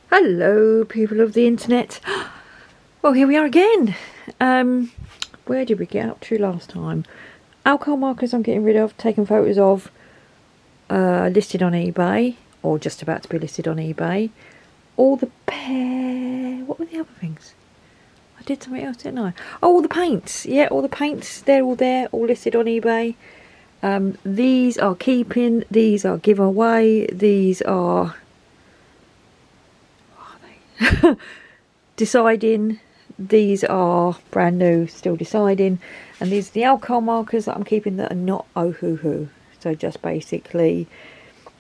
Hello people of the internet. Well, here we are again. Where did we get up to last time? Alcohol markers I'm getting rid of, taking photos of, listed on eBay, or just about to be listed on eBay. All the what were the other things? I did something else, didn't I? Oh, all the paints. Yeah, all the paints, they're all there, all listed on eBay. These are keeping, these are giveaway, these are deciding, these are brand new, still deciding, and these are the alcohol markers that I'm keeping that are not oh hoo hoo. So just basically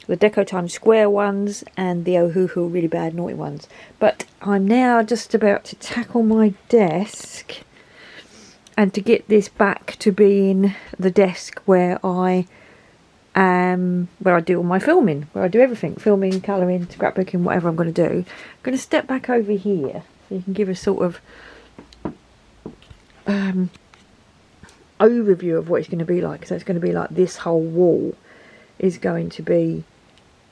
the Deco Times Square ones and the oh hoo hoo really bad naughty ones. But I'm now just about to tackle my desk and to get this back to being the desk where I do all my filming, where I do everything, filming, colouring, scrapbooking, whatever I'm going to do. I'm going to step back over here so you can give a sort of overview of what it's going to be like. So it's going to be like this whole wall is going to be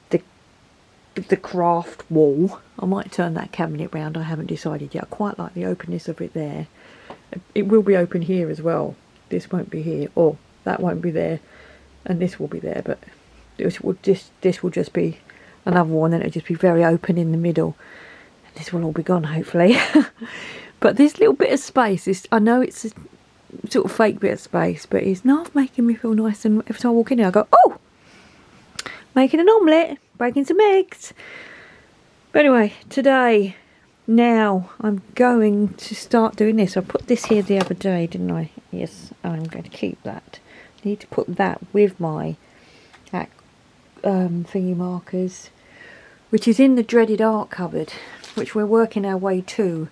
the craft wall. I might turn that cabinet round, I haven't decided yet. I quite like the openness of it there. It will be open here as well. This won't be here, or that won't be there, and this will be there, but this will just be another one, and it'll just be very open in the middle. This will all be gone, hopefully. But this little bit of space, I know it's a sort of fake bit of space, but it's not making me feel nice, and every time I walk in here I go, oh! Making an omelette, breaking some eggs. But anyway, today, now, I'm going to start doing this. I put this here the other day, didn't I? Yes, I'm going to keep that. I need to put that with my thingy markers, which is in the dreaded art cupboard, which we're working our way to,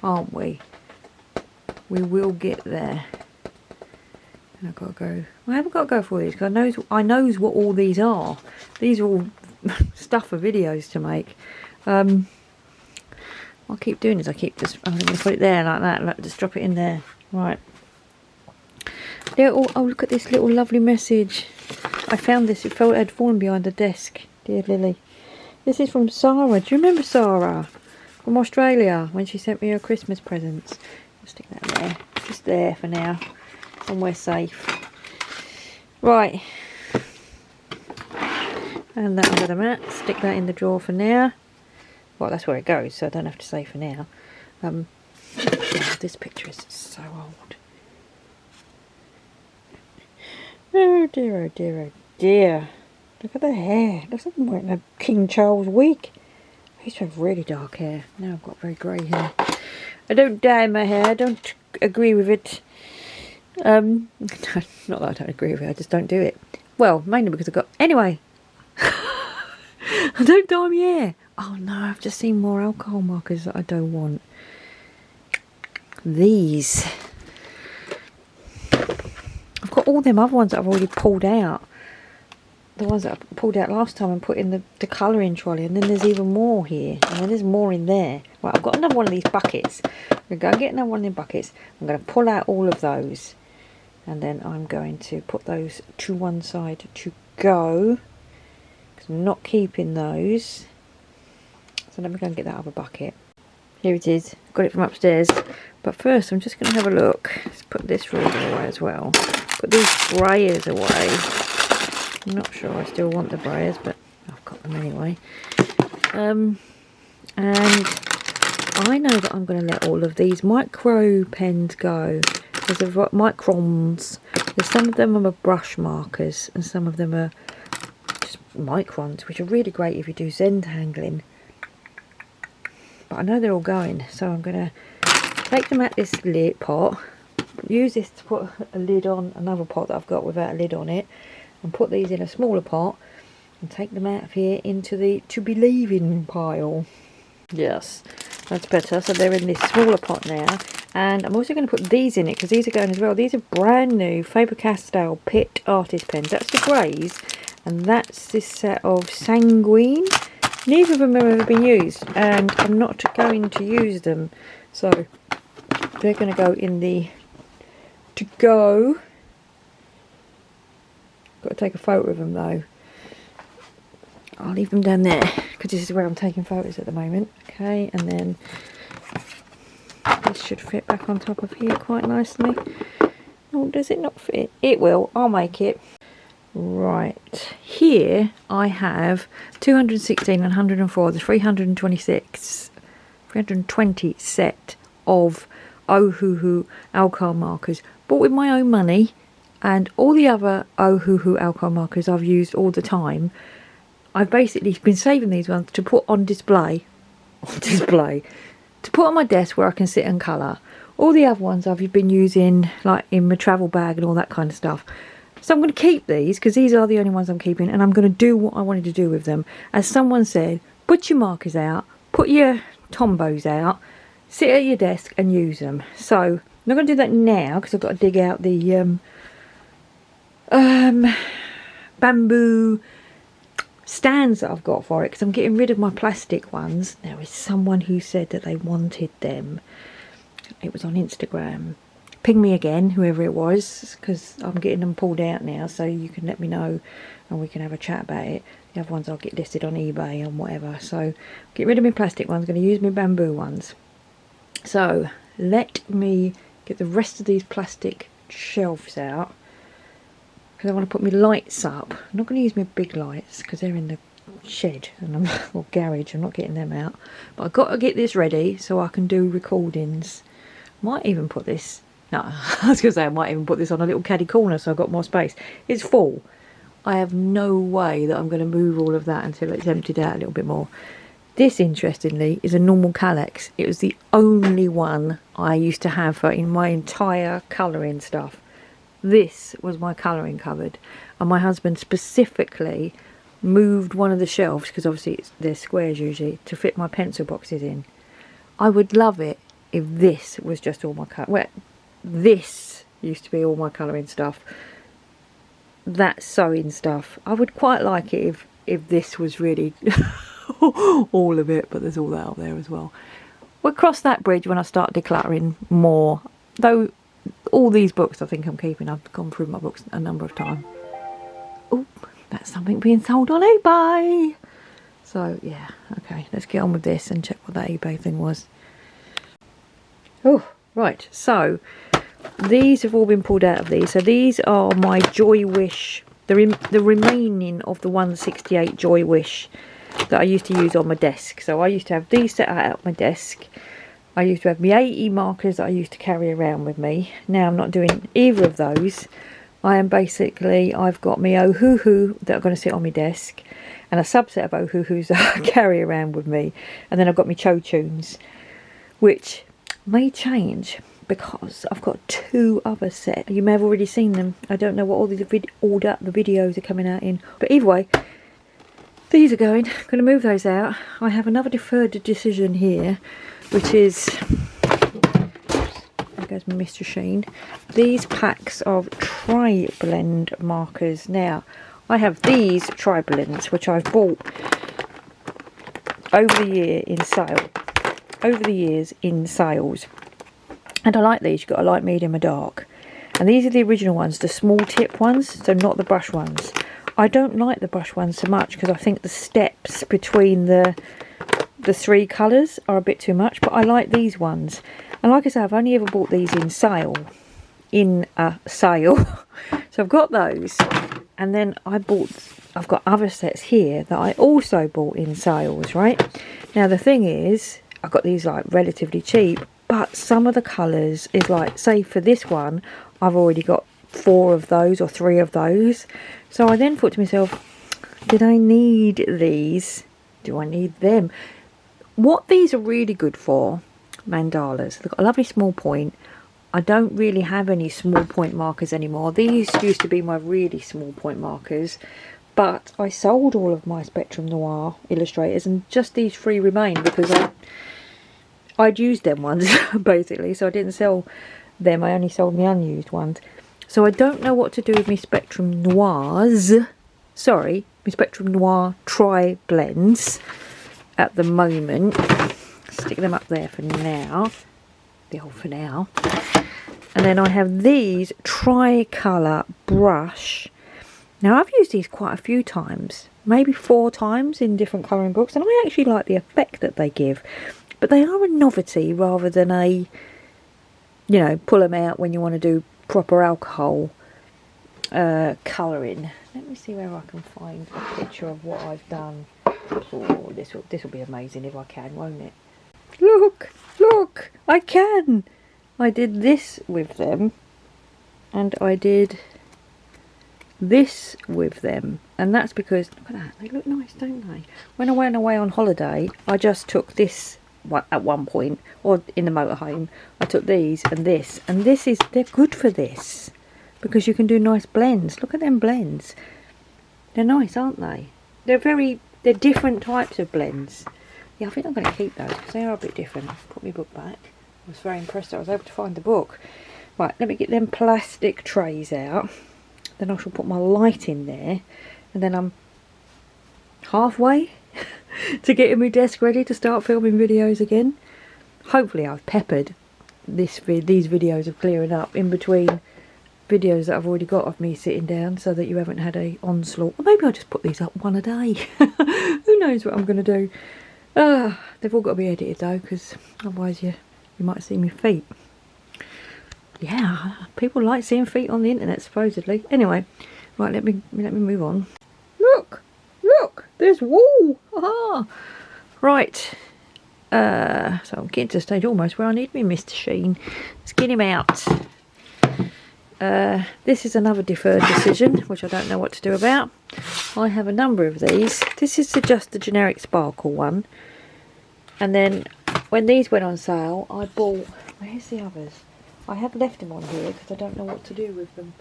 aren't we? We will get there. And I've got to go. I haven't got to go for these because I knows what all these are. These are all stuff for videos to make. What I keep doing is I'm going to put it there like that. Just drop it in there. Right. Oh, look at this little lovely message. I found this. It had fallen behind the desk. Dear Lily. This is from Sarah. Do you remember Sarah? From Australia, when she sent me her Christmas presents. I'll stick that there. Just there for now. Somewhere safe. Right. And that under the mat. Stick that in the drawer for now. Well, that's where it goes, so I don't have to say for now. Oh, this picture is so old. Oh dear, oh dear, oh dear. Look at the hair. Looks like I'm wearing a King Charles wig. I used to have really dark hair. Now I've got very grey hair. I don't dye my hair. I don't agree with it. Not that I don't agree with it. I just don't do it. Well, mainly because I've got... Anyway. I don't dye my hair. Oh no, I've just seen more alcohol markers that I don't want. These. I've got all them other ones that I've already pulled out. The ones that I pulled out last time and put in the colouring trolley. And then there's even more here. And then there's more in there. Right, I've got another one of these buckets. I'm going to go and get another one of the buckets. I'm going to pull out all of those. And then I'm going to put those to one side to go. Because I'm not keeping those. So let me go and get that other bucket. Here it is. Got it from upstairs. But first I'm just going to have a look. Let's put this ruler away as well. Put these sprayers away. I'm not sure I still want the sprayers, but I've got them anyway. And I know that I'm going to let all of these micro pens go. There's microns. There's some of them are brush markers and some of them are just microns, which are really great if you do Zentangle. But I know they're all going, so I'm going to take them out this lid pot, use this to put a lid on another pot that I've got without a lid on it, and put these in a smaller pot and take them out of here into the to be leaving pile. Yes, that's better. So they're in this smaller pot now, and I'm also going to put these in it because these are going as well. These are brand new Faber-Castell Pitt Artist pens. That's the greys, and that's this set of Sanguine. Neither of them have ever been used, and I'm not going to use them, so they're going to go in the to go. Got to take a photo of them though. I'll leave them down there because this is where I'm taking photos at the moment. Okay, and then this should fit back on top of here quite nicely. Oh, does it not fit? It will. I'll make it. Right, here I have 216 and 104, the 320 set of Ohuhu alcohol markers, bought with my own money, and all the other Ohuhu alcohol markers I've used all the time. I've basically been saving these ones to put on display, to put on my desk where I can sit and colour. All the other ones I've been using like in my travel bag and all that kind of stuff. So I'm going to keep these because these are the only ones I'm keeping, and I'm going to do what I wanted to do with them. As someone said, put your markers out, put your Tombos out, sit at your desk and use them. So I'm not going to do that now because I've got to dig out the bamboo stands that I've got for it, because I'm getting rid of my plastic ones. There was someone who said that they wanted them. It was on Instagram. Ping me again, whoever it was, because I'm getting them pulled out now, so you can let me know and we can have a chat about it. The other ones I'll get listed on eBay and whatever. So get rid of my plastic ones, going to use my bamboo ones. So let me get the rest of these plastic shelves out, because I want to put my lights up. I'm not going to use my big lights because they're in the shed and or garage. I'm not getting them out, but I've got to get this ready so I can do recordings. Might even put this, no, I was going to say I might even put this on a little caddy corner so I've got more space. It's full. I have no way that I'm going to move all of that until it's emptied out a little bit more. This, interestingly, is a normal Kallax. It was the only one I used to have in my entire colouring stuff. This was my colouring cupboard, and my husband specifically moved one of the shelves, because obviously they're squares usually, to fit my pencil boxes in. I would love it if this was just all my this used to be all my colouring stuff, that sewing stuff. I would quite like it if this was really all of it, but there's all that out there as well. We'll cross that bridge when I start decluttering more, though. All these books I think I'm keeping. I've gone through my books a number of times. Oh, that's something being sold on eBay. So yeah, okay, let's get on with this and check what that eBay thing was. Oh, right, so these have all been pulled out of these. So these are my Joy Wish, the remaining of the 168 Joy Wish that I used to use on my desk. So I used to have these set out at my desk. I used to have my 80 markers that I used to carry around with me. Now I'm not doing either of those. I've got my Ohuhu that are going to sit on my desk, and a subset of Ohuhus that I carry around with me. And then I've got my Cho Tunes, which may change because I've got two other sets. You may have already seen them. I don't know what order the videos are coming out in. But either way, these are going. I'm going to move those out. I have another deferred decision here, which is, there goes my Mr. Sheen, these packs of tri-blend markers. Now, I have these tri-blends, which I've bought over the years in sales. And I like these. You've got a light, medium, a dark. And these are the original ones, the small tip ones, so not the brush ones. I don't like the brush ones so much because I think the steps between the three colours are a bit too much, but I like these ones. And like I say, I've only ever bought these in sale. So I've got those, and then I've got other sets here that I also bought in sales, right? Now the thing is, I got these like relatively cheap, but some of the colours is like, say for this one, I've already got 4 of those or 3 of those. So I then thought to myself, did I need these? Do I need them? What these are really good for, mandalas. They've got a lovely small point. I don't really have any small point markers anymore. These used to be my really small point markers, but I sold all of my Spectrum Noir illustrators, and just these 3 remain because I'd used them ones basically, so I didn't sell them. I only sold my unused ones. So I don't know what to do with my Spectrum Noirs. Sorry, my Spectrum Noir tri-blends at the moment. Stick them up there for now. For now. And then I have these tricolour brush Now I've used these quite a few times, maybe 4 times in different colouring books, and I actually like the effect that they give. But they are a novelty rather than a, you know, pull them out when you want to do proper alcohol colouring. Let me see where I can find a picture of what I've done. Oh, this will be amazing if I can, won't it? Look, I can. I did this with them, and I did this with them, and that's because, look at that, they look nice, don't they? When I went away on holiday, I just took this one at one point, or in the motorhome, I took these and this, and they're good for this, because you can do nice blends. Look at them blends. They're nice, aren't they? They're different types of blends. Yeah, I think I'm going to keep those, because they are a bit different. Put my book back. I was very impressed that I was able to find the book. Right, let me get them plastic trays out. Then I shall put my light in there, and then I'm halfway to getting my desk ready to start filming videos again. Hopefully I've peppered these videos of clearing up in between videos that I've already got of me sitting down, so that you haven't had a onslaught. Or maybe I'll just put these up one a day. Who knows what I'm going to do. They've all got to be edited though, because otherwise you might see my feet. Yeah, people like seeing feet on the internet, supposedly. Anyway, right, let me move on. Look, there's wool. Aha. Right. So I'm getting to the stage almost where I need me Mr. Sheen. Let's get him out. This is another deferred decision, which I don't know what to do about. I have a number of these. This is just the generic sparkle one. And then when these went on sale, I bought... Where's the others? I have left them on here because I don't know what to do with them.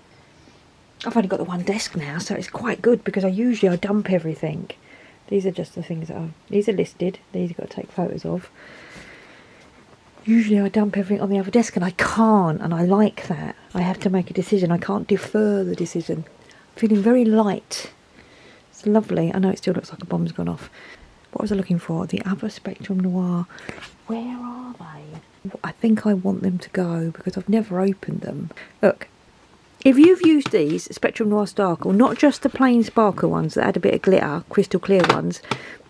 I've only got the one desk now, so it's quite good, because I usually dump everything. These are just the things that these are listed. These I've got to take photos of. Usually I dump everything on the other desk, and I can't, and I like that. I have to make a decision. I can't defer the decision. I'm feeling very light. It's lovely. I know it still looks like a bomb's gone off. What was I looking for? The other Spectrum Noir. Where are they? I think I want them to go, because I've never opened them. Look, if you've used these Spectrum Noir Sparkle, not just the plain sparkle ones that had a bit of glitter, crystal clear ones,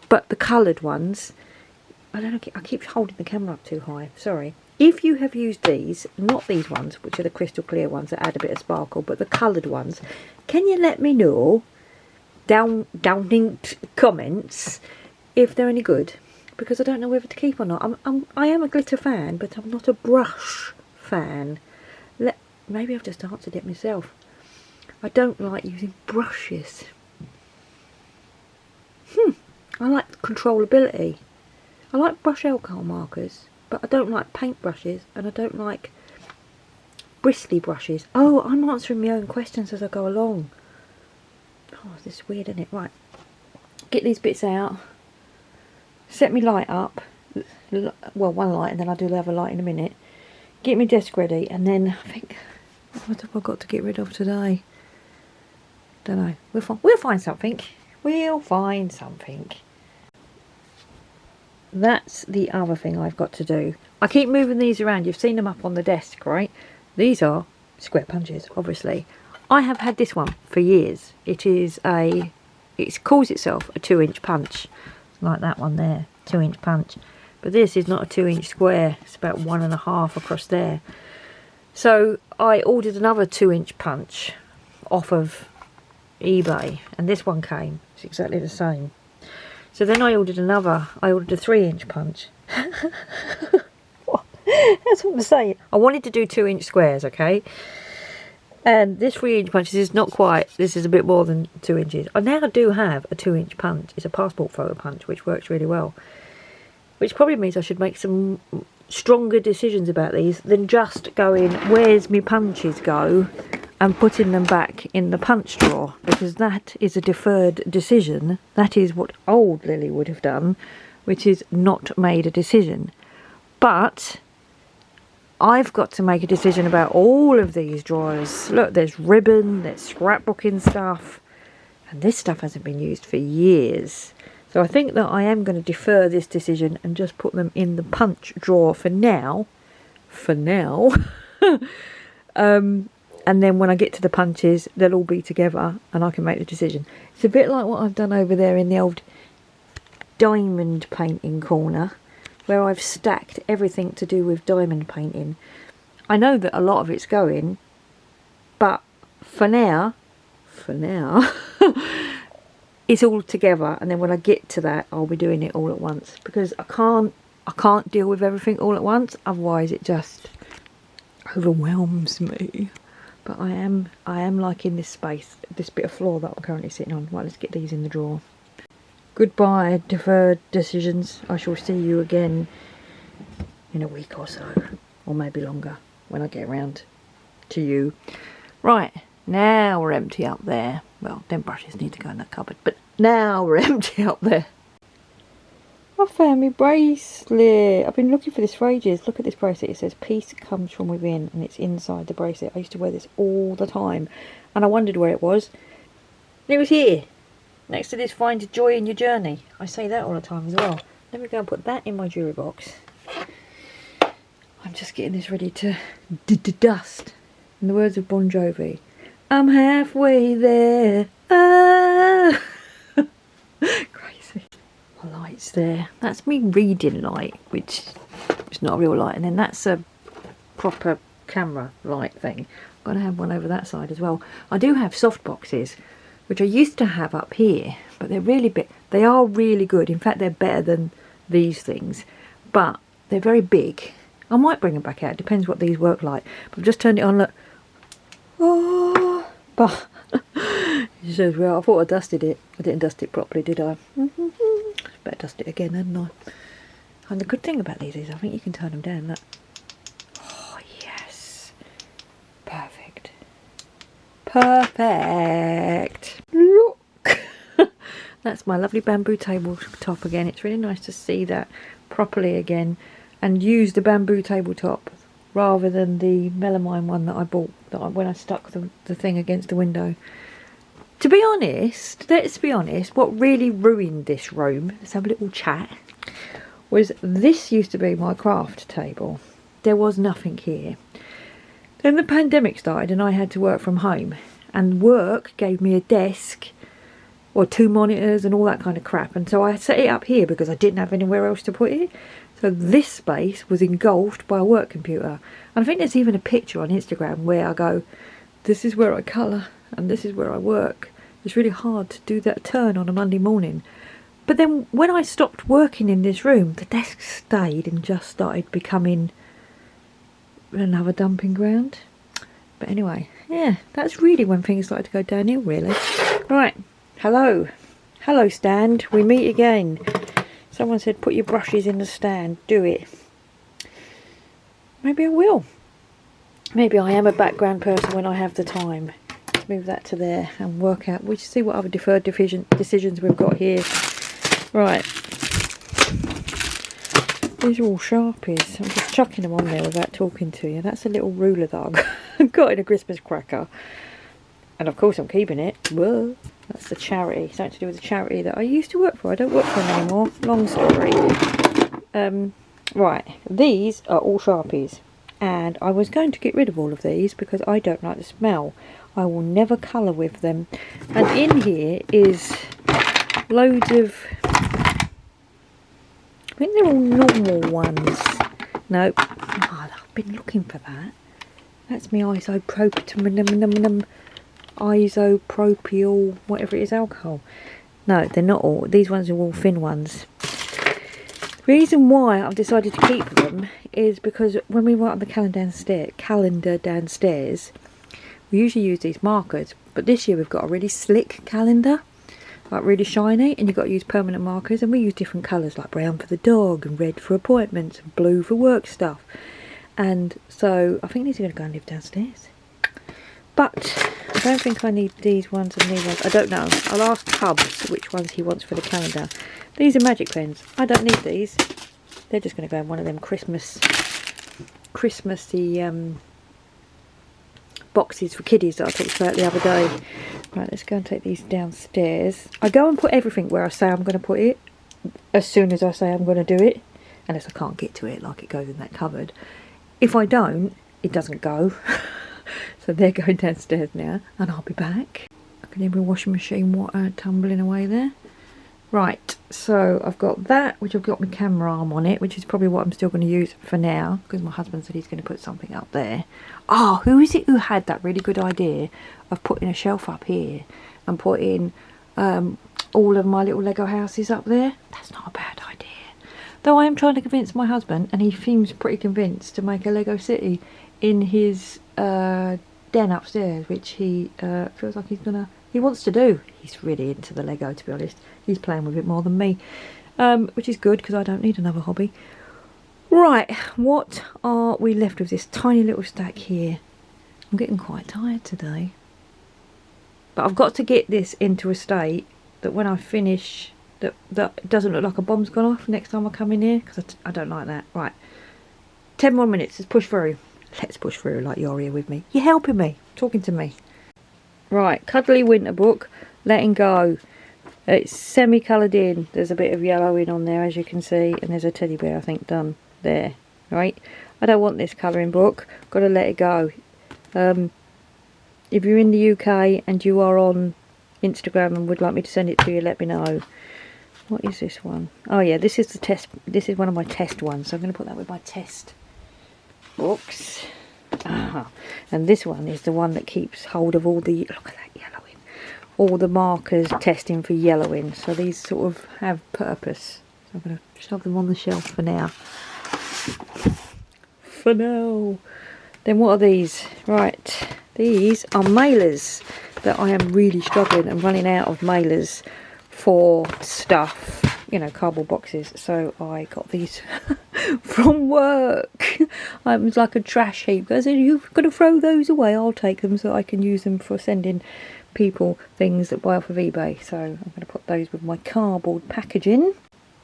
but the coloured ones. I don't know, I keep holding the camera up too high, sorry. If you have used these, not these ones, which are the crystal clear ones that add a bit of sparkle, but the coloured ones, can you let me know down in comments if they're any good? Because I don't know whether to keep or not. I am a glitter fan, but I'm not a brush fan. Maybe I've just answered it myself. I don't like using brushes. I like controllability. I like brush alcohol markers, but I don't like paint brushes, and I don't like bristly brushes. Oh, I'm answering my own questions as I go along. Oh, this is weird, isn't it? Right, get these bits out. Set me light up. Well, one light, and then I'll do the other light in a minute. Get my desk ready, and then I think, what have I got to get rid of today? Don't know. We'll find something. We'll find something. That's the other thing I've got to do. I keep moving these around. You've seen them up on the desk, right? These are square punches, obviously. I have had this one for years. It calls itself a 2-inch punch. Like that one there, 2-inch punch. But this is not a 2-inch square. It's about 1.5 across there. So I ordered another 2-inch punch off of eBay, and this one came. It's exactly the same. So then I ordered another. I ordered a 3-inch punch. That's what I'm saying. I wanted to do 2-inch squares, okay? And this 3-inch punch is not quite. This is a bit more than 2 inches. I now do have a 2-inch punch. It's a passport photo punch, which works really well. Which probably means I should make some stronger decisions about these than just going, where's my punches go, and putting them back in the punch drawer, because that is a deferred decision. That is what old Lily would have done, which is not made a decision. But I've got to make a decision about all of these drawers. Look, there's ribbon, there's scrapbooking stuff, and this stuff hasn't been used for years. So I think that I am going to defer this decision and just put them in the punch drawer for now. and then when I get to the punches, they'll all be together and I can make the decision. It's a bit like what I've done over there in the old diamond painting corner, where I've stacked everything to do with diamond painting. I know that a lot of it's going, but for now it's all together, and then when I get to that, I'll be doing it all at once, because I can't deal with everything all at once, otherwise it just overwhelms me. But I am liking this space, this bit of floor that I'm currently sitting on. Right, let's get these in the drawer. Goodbye, deferred decisions. I shall see you again in a week or so, or maybe longer, when I get around to you. Right, now we're empty up there. Well, them brushes need to go in that cupboard, but now we're empty up there. I found my bracelet. I've been looking for this for ages. Look at this bracelet. It says peace comes from within, and it's inside the bracelet. I used to wear this all the time, and I wondered where it was. And it was here, next to this find joy in your journey. I say that all the time as well. Let me go and put that in my jewellery box. I'm just getting this ready to dust. In the words of Bon Jovi, I'm halfway there. Ah. Crazy. My light's there. That's me reading light, which is not a real light. And then that's a proper camera light thing. I'm going to have one over that side as well. I do have soft boxes, which I used to have up here, but they're really big. They are really good. In fact, they're better than these things, but they're very big. I might bring them back out. Depends what these work like. But I've just turned it on. Look. Oh, but she says, well, I thought I dusted it. I didn't dust it properly, did I? Better dust it again, hadn't I? And the good thing about these is I think you can turn them down. Look. Oh, yes. Perfect. Perfect. Look. That's my lovely bamboo tabletop again. It's really nice to see that properly again and use the bamboo tabletop rather than the melamine one that I bought when I stuck the thing against the window. To be honest, let's be honest, what really ruined this room, let's have a little chat, was this used to be my craft table. There was nothing here. Then the pandemic started and I had to work from home, and work gave me a desk or 2 monitors and all that kind of crap, and so I set it up here because I didn't have anywhere else to put it. So this space was engulfed by a work computer. And I think there's even a picture on Instagram where I go, this is where I colour and this is where I work. It's really hard to do that turn on a Monday morning. But then when I stopped working in this room, the desk stayed and just started becoming another dumping ground. But anyway, yeah, that's really when things started to go downhill, really. Right, hello. Hello, stand. We meet again. Someone said, put your brushes in the stand. Do it. Maybe I will. Maybe I am a background person when I have the time. Let's move that to there and work out. We'll see what other deferred decisions we've got here. Right. These are all Sharpies. I'm just chucking them on there without talking to you. That's a little ruler that I've got in a Christmas cracker. And of course I'm keeping it. Whoa. That's the charity. Something to do with the charity that I used to work for. I don't work for them anymore. Long story. Right. These are all Sharpies. And I was going to get rid of all of these because I don't like the smell. I will never colour with them. And in here is loads of... I think they're all normal ones. Nope. Oh, I've been looking for that. That's me isopropyl, whatever it is, alcohol. No, they're not all. These ones are all thin ones. The reason why I've decided to keep them is because when we write on the calendar downstairs, we usually use these markers. But this year we've got a really slick calendar, like really shiny, and you've got to use permanent markers, and we use different colours, like brown for the dog and red for appointments and blue for work stuff. And so I think these are going to go and live downstairs. But I don't think I need these ones and these ones. I don't know. I'll ask Tubbs which ones he wants for the calendar. These are magic pens. I don't need these. They're just going to go in one of them Christmassy boxes for kiddies that I talked about the other day. Right, let's go and take these downstairs. I go and put everything where I say I'm going to put it as soon as I say I'm going to do it, unless I can't get to it, like it goes in that cupboard. If I don't, it doesn't go. So they're going downstairs now, and I'll be back. I can hear my washing machine water tumbling away there. Right, so I've got that, which I've got my camera arm on it, which is probably what I'm still going to use for now, because my husband said he's going to put something up there. Oh, who is it who had that really good idea of putting a shelf up here and putting all of my little Lego houses up there? That's not a bad idea. Though I am trying to convince my husband, and he seems pretty convinced, to make a Lego city in his den upstairs, which he feels like he wants to do. He's really into the Lego, to be honest. He's playing with it more than me, which is good because I don't need another hobby. Right, what are we left with? This tiny little stack here. I'm getting quite tired today, but I've got to get this into a state that when I finish, that it doesn't look like a bomb's gone off next time I come in here, because I don't like that. Right, 10 more minutes. Let's push through. Let's push through like you're here with me. You're helping me, talking to me. Right, Cuddly Winter Book, Letting Go. It's semi-coloured in. There's a bit of yellowing on there, as you can see, and there's a teddy bear, I think, done there. Right, I don't want this colouring book. Got to let it go. If you're in the UK and you are on Instagram and would like me to send it to you, let me know. What is this one? Oh yeah, this is the test. This is one of my test ones, so I'm going to put that with my test books. And this one is the one that keeps hold of all the, look at that yellowing, all the markers testing for yellowing. So these sort of have purpose. So I'm going to shove them on the shelf for now. For now. Then what are these? Right, these are mailers that I am really struggling and running out of mailers for stuff, you know, cardboard boxes. So I got these from work. I was like a trash heap. I said, you've got to throw those away. I'll take them so I can use them for sending people things that buy off of eBay. So I'm going to put those with my cardboard packaging.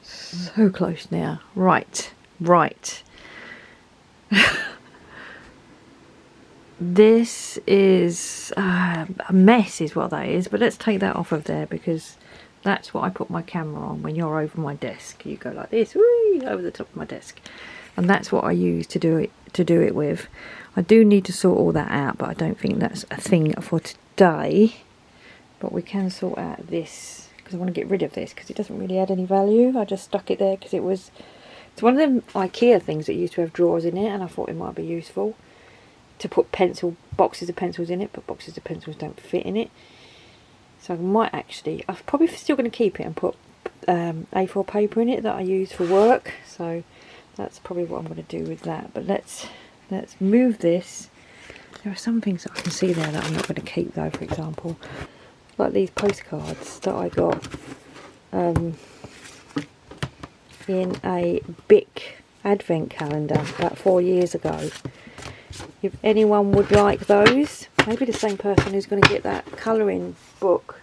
So close now. Right. This is a mess is what that is, but let's take that off of there, because that's what I put my camera on when you're over my desk. You go like this, whee, over the top of my desk, and that's what I use to do it with. I do need to sort all that out, but I don't think that's a thing for today. But we can sort out this, because I want to get rid of this because it doesn't really add any value. I just stuck it there because it's one of them IKEA things that used to have drawers in it, and I thought it might be useful to put boxes of pencils in it, but boxes of pencils don't fit in it. So I might actually, I'm probably still going to keep it and put A4 paper in it that I use for work. So that's probably what I'm going to do with that. But let's move this. There are some things that I can see there that I'm not going to keep though, for example. Like these postcards that I got in a Bic advent calendar about 4 years ago. If anyone would like those, maybe the same person who's going to get that colouring book,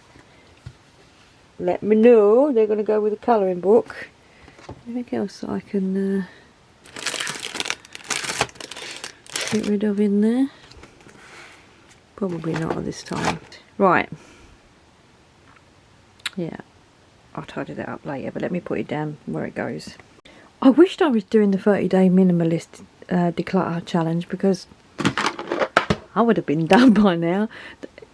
let me know. They're going to go with a colouring book. Anything else that I can get rid of in there? Probably not at this time. Right. Yeah, I'll tidy that up later, but let me put it down where it goes. I wished I was doing the 30-day minimalist declutter challenge, because I would have been done by now.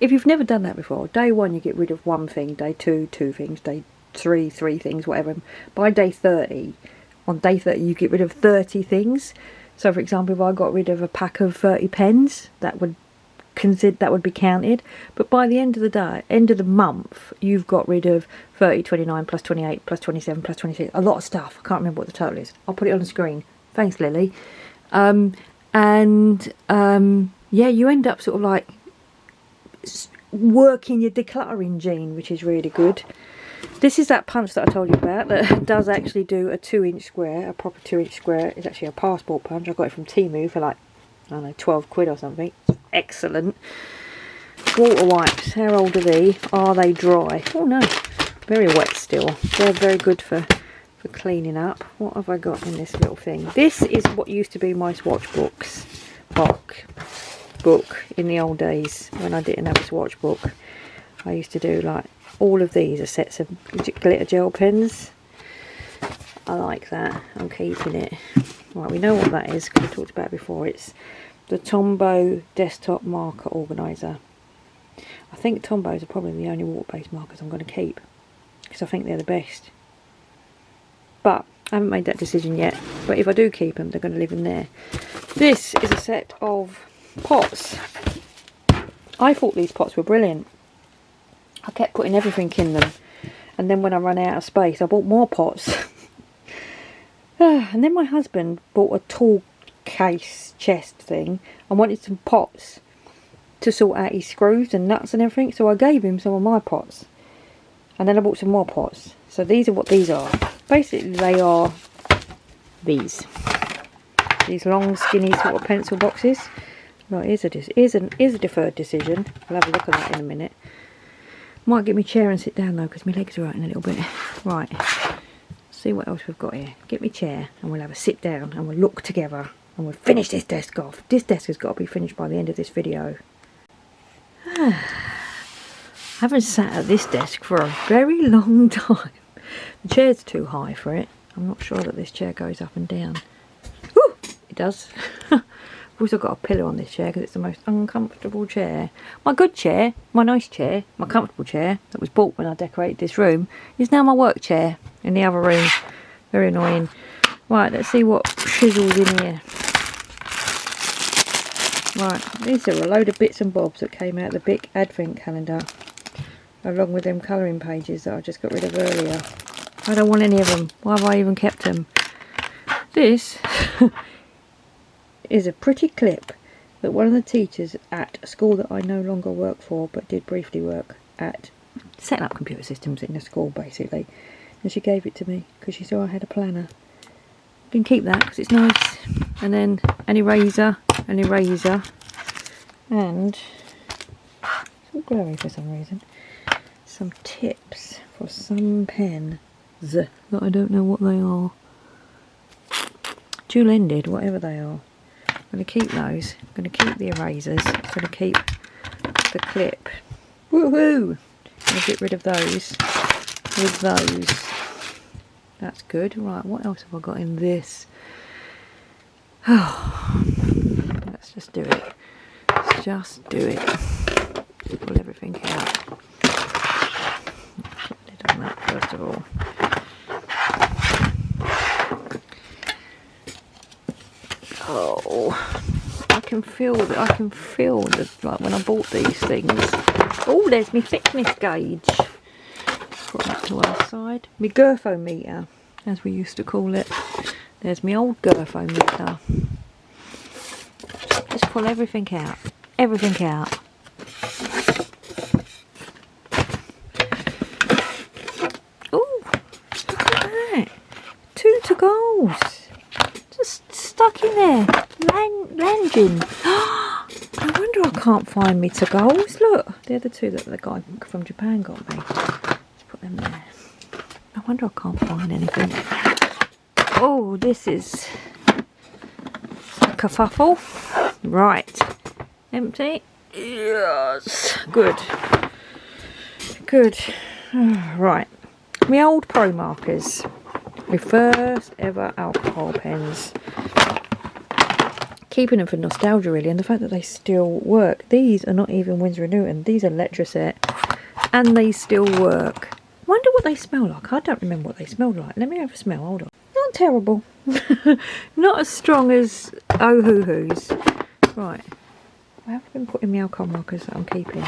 If you've never done that before, day 1 you get rid of 1 thing, day 2 2 things, day 3 3 things, whatever. By day 30, on day 30 you get rid of 30 things. So for example, if I got rid of a pack of 30 pens, that would be counted. But by the end of the day, end of the month, you've got rid of 30, 29 plus 28 plus 27 plus 26, a lot of stuff. I can't remember what the total is. I'll put it on the screen. Thanks, Lily. Yeah, you end up sort of like working your decluttering gene, which is really good. This is that punch that I told you about that does actually do a 2-inch square, a proper 2-inch square. It's actually a passport punch. I got it from Temu for like, I don't know, 12 quid or something. Excellent. Water wipes, how old are they? Are they dry? Oh no, very wet still. They're very good for cleaning up. What have I got in this little thing? This is what used to be my swatch book in the old days when I didn't have a swatch book. I used to do like all of these are sets of glitter gel pens. I like that. I'm keeping it. Right, we know what that is because we talked about it before. It's the Tombow desktop marker organiser. I think Tombows are probably the only water-based markers I'm going to keep, because I think they're the best. But I haven't made that decision yet. But if I do keep them, they're going to live in there. This is a set of pots. I thought these pots were brilliant. I kept putting everything in them, and then when I ran out of space I bought more pots. And then my husband bought a tall case chest thing and wanted some pots to sort out his screws and nuts and everything, so I gave him some of my pots, and then I bought some more pots. So these are what these are. Basically they are these long skinny sort of pencil boxes. Right, here's a deferred decision. I'll have a look at that in a minute. Might get my chair and sit down though, because my legs are hurting a little bit. Right, see what else we've got here. Get my chair and we'll have a sit down and we'll look together and we'll finish this desk off. This desk has got to be finished by the end of this video. I haven't sat at this desk for a very long time. The chair's too high for it. I'm not sure that this chair goes up and down. Woo! It does. I've also got a pillow on this chair because it's the most uncomfortable chair. My good chair, my nice chair, my comfortable chair that was bought when I decorated this room is now my work chair in the other room. Very annoying. Right, let's see what chisels in here. Right, these are a load of bits and bobs that came out of the big advent calendar, along with them colouring pages that I just got rid of earlier. I don't want any of them. Why have I even kept them? This is a pretty clip that one of the teachers at a school that I no longer work for but did briefly work at, setting up computer systems in a school basically, and she gave it to me because she saw I had a planner. You can keep that because it's nice. And then an eraser, and it's all blurry for some reason, some tips for some pens that I don't know what they are. Dual-ended, whatever they are. I'm going to keep those. I'm going to keep the erasers. I'm going to keep the clip. Woohoo! I'm going to get rid of those with those. That's good. Right, what else have I got in this? Oh, let's just do it. Let's just do it. Pull everything out. Put the lid on that first of all. Oh, I can feel the like when I bought these things. Oh, there's my thickness gauge. Put that to one side. My girthometer, as we used to call it. There's my old girthometer. Just pull everything out. Everything out. Oh, look at that. 2 to goes. Just stuck in there. Langing. I wonder I can't find me to goes. Look, they're the 2 that the guy from Japan got me. Let's put them there. I wonder I can't find anything. Oh, this is a kerfuffle. Right. Empty. Yes. Good. Good. Right. My old Pro markers. My first ever alcohol pens. Keeping them for nostalgia really, and the fact that they still work. These are not even Winsor & Newton. These are Letraset. And they still work. Wonder what they smell like. I don't remember what they smelled like. Let me have a smell. Hold on. Not terrible. Not as strong as Oh-Hoo-Hoo's. Right. I have been putting my alcohol markers that I'm keeping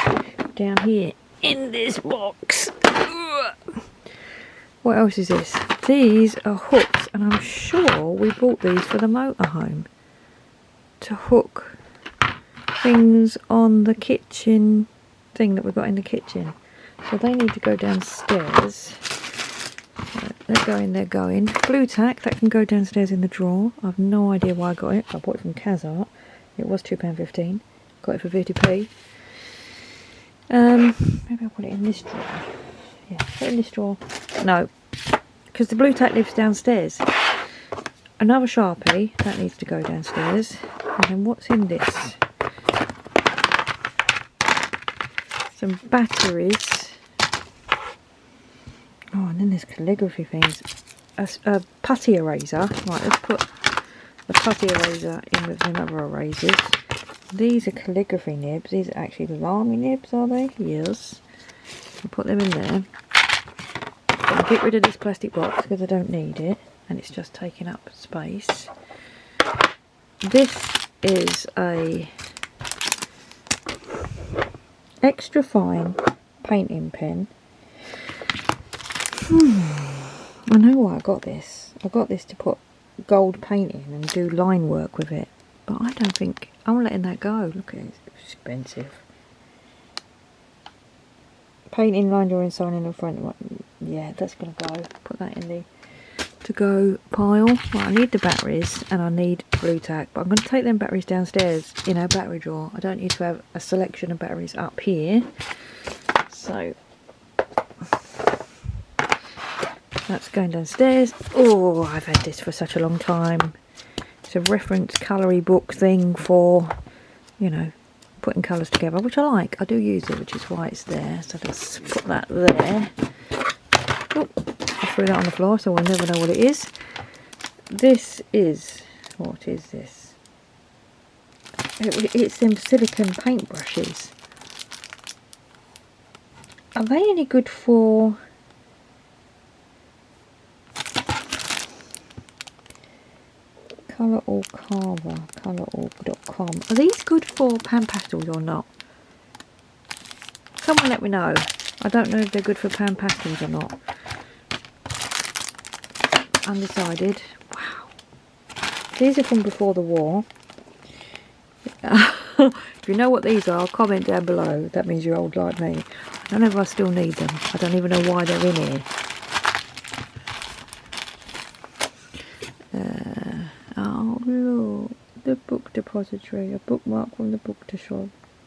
down here in this box. What else is this? These are hooks, and I'm sure we bought these for the motorhome. To hook things on the kitchen thing that we've got in the kitchen. So they need to go downstairs. They're going, they're going. Blue tack, that can go downstairs in the drawer. I've no idea why I got it. I bought it from Kazart. It was £2.15. Got it for 50p. Maybe I'll put it in this drawer. Yeah, put it in this drawer. No, because the blue tack lives downstairs. Another Sharpie, that needs to go downstairs. And then what's in this? Some batteries. Oh, and then there's calligraphy things. A putty eraser. Right, let's put the putty eraser in with some other erasers. These are calligraphy nibs. These are actually lamy nibs, are they? Yes. I'll put them in there. I'll get rid of this plastic box because I don't need it and it's just taking up space. This is a extra fine painting pen. I know why I got this. I got this to put gold paint in and do line work with it, but I don't think I'm letting that go. Look at it, it's expensive. Painting, line drawing, sign in the front. Yeah, that's gonna go. Put that in the to go pile. Right, I need the batteries and I need blue tack, but I'm going to take them batteries downstairs in our battery drawer. I don't need to have a selection of batteries up here, so that's going downstairs. Oh, I've had this for such a long time. It's a reference colory book thing for, you know, putting colours together, which I like. I do use it, which is why it's there. So let's put that there. Oh, I threw that on the floor, so I'll never know what it is. This is, what is this? It's them silicone paintbrushes. Are they any good for... Colour or Carver, colourorg.com. Are these good for pan pastels or not? Someone let me know. I don't know if they're good for pan pastels or not. Undecided. Wow. These are from before the war. If you know what these are, comment down below. That means you're old like me. I don't know if I still need them. I don't even know why they're in here. Oh look, the book depository. A bookmark from the book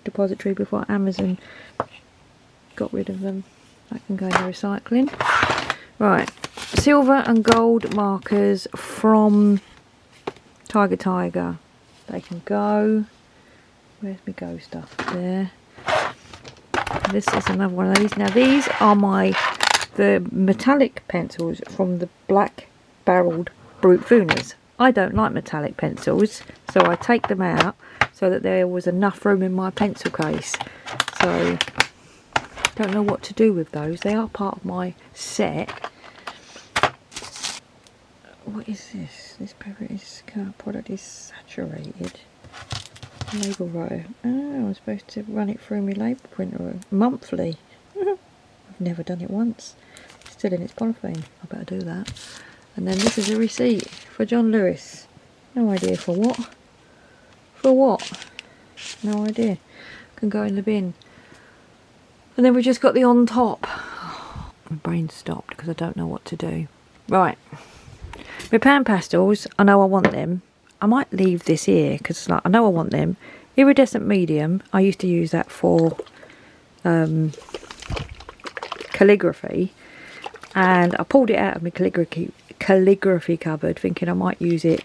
depository before Amazon got rid of them. That can go into recycling. Right, silver and gold markers from Tiger. They can go. Where's my go stuff? There. This is another one of these. Now these are the metallic pencils from the black barreled Brute Fooners. I don't like metallic pencils, so I take them out so that there was enough room in my pencil case. So don't know what to do with those. They are part of my set. What is this? This product is saturated. Label row. Oh, I'm supposed to run it through my label printer monthly. I've never done it once. It's still in its polythene. I better do that. And then this is a receipt for John Lewis. No idea for what. For what? No idea. Can go in the bin. And then we just got the on top. My brain's stopped because I don't know what to do. Right. My pan pastels, I know I want them. I might leave this here because like, I know I want them. Iridescent medium, I used to use that for calligraphy. And I pulled it out of my calligraphy cupboard thinking I might use it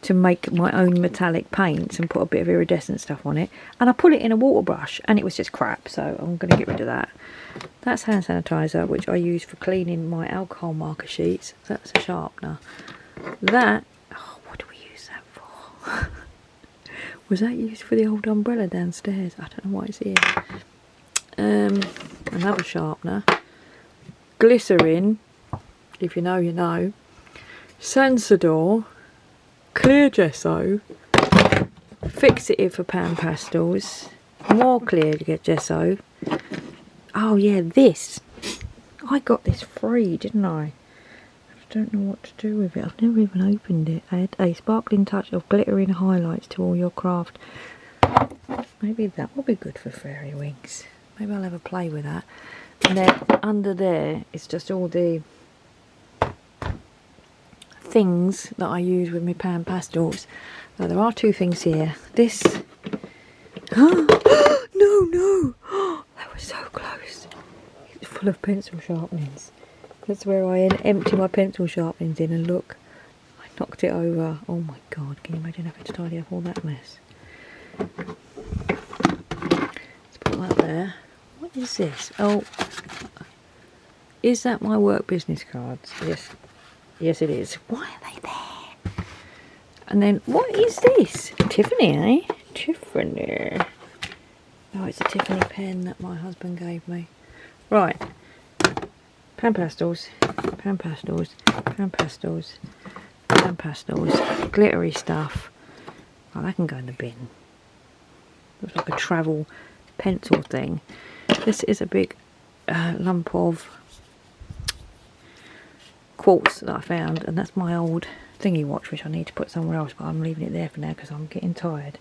to make my own metallic paints and put a bit of iridescent stuff on it, and I put it in a water brush and it was just crap, so I'm going to get rid of that. That's hand sanitizer, which I use for cleaning my alcohol marker sheets. That's a sharpener. That, oh, what do we use that for? Was that used for the old umbrella downstairs? I don't know why it's here. Another sharpener. Glycerin, if you know you know. Sensador, clear gesso, fixative for pan pastels, more clear gesso. Oh yeah, this. I got this free, didn't I? I don't know what to do with it. I've never even opened it. Add a sparkling touch of glittering highlights to all your craft. Maybe that will be good for fairy wings. Maybe I'll have a play with that. And then under there is just all the things that I use with my pan pastels. Now there are two things here. This. No, that was so close. It's full of pencil sharpenings. That's where I empty my pencil sharpenings in, and look, I knocked it over. Oh my god, can you imagine having to tidy up all that mess? Let's put that there. What is this? Oh, is that my work business cards? Yes. Yes, it is. Why are they there? And then, what is this? Tiffany, eh? Tiffany. Oh, it's a Tiffany pen that my husband gave me. Right. Pan pastels, pan pastels, pan pastels, pan pastels, glittery stuff. Oh, that can go in the bin. Looks like a travel pencil thing. This is a big lump of quartz that I found, and that's my old thingy watch, which I need to put somewhere else, but I'm leaving it there for now because I'm getting tired.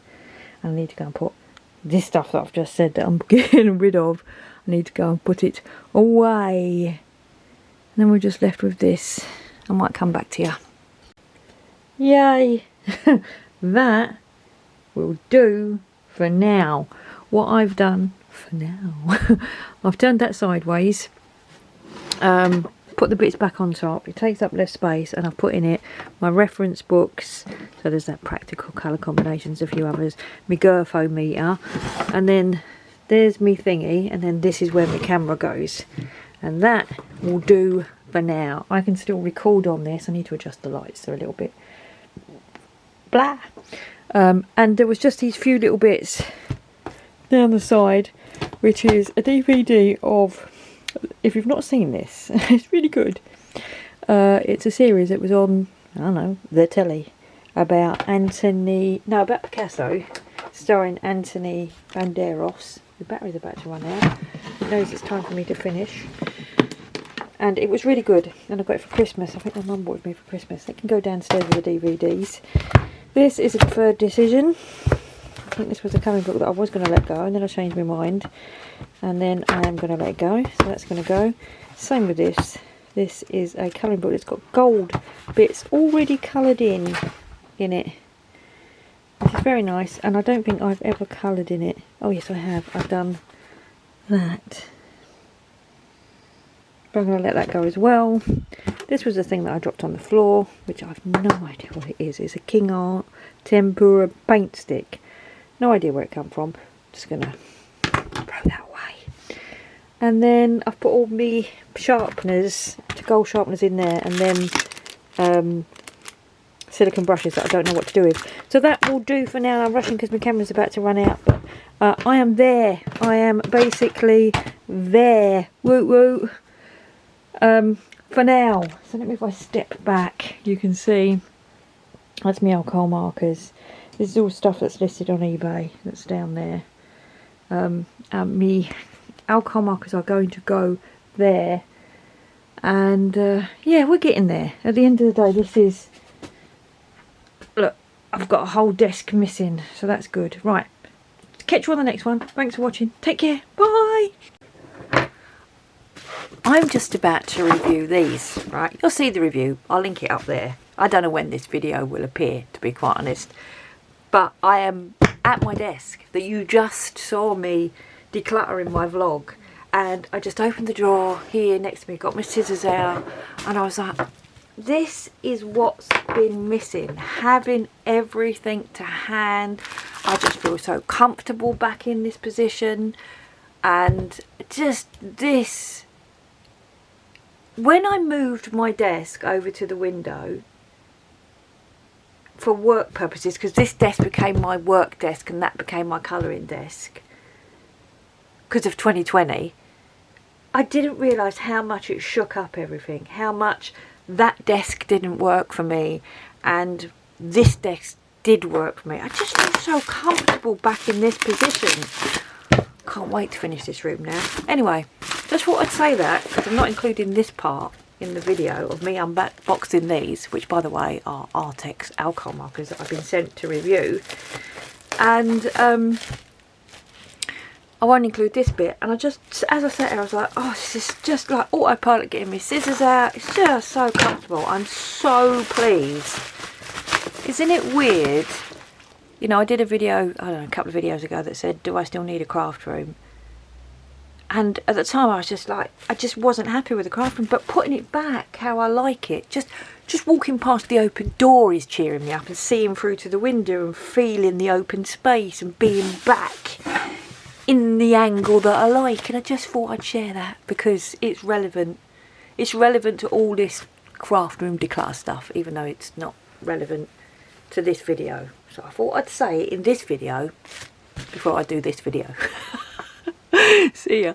And I need to go and put this stuff that I've just said that I'm getting rid of. I need to go and put it away. And then we're just left with this. I might come back to you. Yay! That will do for now. What I've done for now, I've turned that sideways, put the bits back on top. It takes up less space, and I've put in it my reference books. So there's that practical colour combinations, a few others, my Gerfo meter, and then there's me thingy, and then this is where my camera goes, and that will do for now. I can still record on this. I need to adjust the lights, they're a little bit blah. And there was just these few little bits down the side, which is a DVD of, if you've not seen this, it's really good. It's a series that was on, I don't know, the telly, about Picasso, starring Anthony Banderas. The battery's about to run out. It knows it's time for me to finish. And it was really good, and I got it for Christmas. I think my mum bought it for me for Christmas. It can go downstairs with the DVDs. This is a deferred decision. I think this was a colouring book that I was going to let go, and then I changed my mind, and then I am going to let it go, so that's going to go. Same with this. This is a colouring book that's got gold bits already coloured in it, which is very nice, and I don't think I've ever coloured in it. Oh yes, I have. I've done that. But I'm going to let that go as well. This was the thing that I dropped on the floor, which I have no idea what it is. It's a King Art Tempera paint stick. No idea where it come from. Just going to throw that away. And then I've put all my sharpeners, gold sharpeners in there, and then silicone brushes that I don't know what to do with. So that will do for now. I'm rushing because my camera's about to run out, but I am there. I am basically there. Woo woo. For now, so let me, if I step back, you can see that's my alcohol markers. This is all stuff that's listed on eBay that's down there. Me alcohol markers are going to go there, and yeah, we're getting there. At the end of the day, this is, look, I've got a whole desk missing, so that's good. Right, catch you on the next one. Thanks for watching. Take care. Bye. I'm just about to review these, right? You'll see the review. I'll link it up there. I don't know when this video will appear, to be quite honest. But I am at my desk that you just saw me decluttering my vlog. And I just opened the drawer here next to me, got my scissors out, and I was like, this is what's been missing. Having everything to hand. I just feel so comfortable back in this position. And just this... When I moved my desk over to the window for work purposes, because this desk became my work desk and that became my colouring desk because of 2020, I didn't realise how much it shook up everything, how much that desk didn't work for me and this desk did work for me. I just feel so comfortable back in this position. Can't wait to finish this room now. Anyway, just thought I'd say that because I'm not including this part in the video of me unboxing these, which by the way are Artex alcohol markers that I've been sent to review. And I won't include this bit. And I just, as I sat there, I was like, oh, this is just like autopilot getting my scissors out. It's just so comfortable. I'm so pleased. Isn't it weird? You know, I did a video, I don't know, a couple of videos ago that said, do I still need a craft room? And at the time I was just like, I just wasn't happy with the craft room, but putting it back how I like it, just walking past the open door is cheering me up, and seeing through to the window and feeling the open space and being back in the angle that I like. And I just thought I'd share that because it's relevant. It's relevant to all this craft room declutter stuff, even though it's not relevant to this video. So I thought I'd say it in this video before I do this video. See ya.